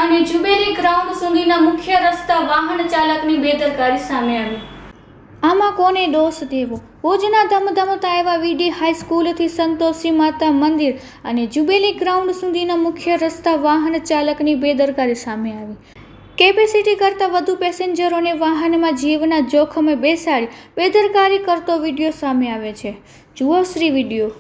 અને jubilee ground સુધીના મુખ્ય રસ્તા વાહન ચાલકની બેદરકારી સામે આવી। આમાં કોને દોષ દેવો? ભુજના ધમધમતા એવા વીડી હાઈસ્કૂલથી સંતોષી માતા મંદિર અને જુબેલી ગ્રાઉન્ડ સુધીના મુખ્ય રસ્તા વાહન ચાલકની બેદરકારી સામે આવી। કેપેસિટી કરતાં વધુ પેસેન્જરોને વાહનમાં જીવના જોખમે બેસાડી બેદરકારી કરતો વિડીયો સામે આવે છે। જુઓ શ્રી વિડીયો।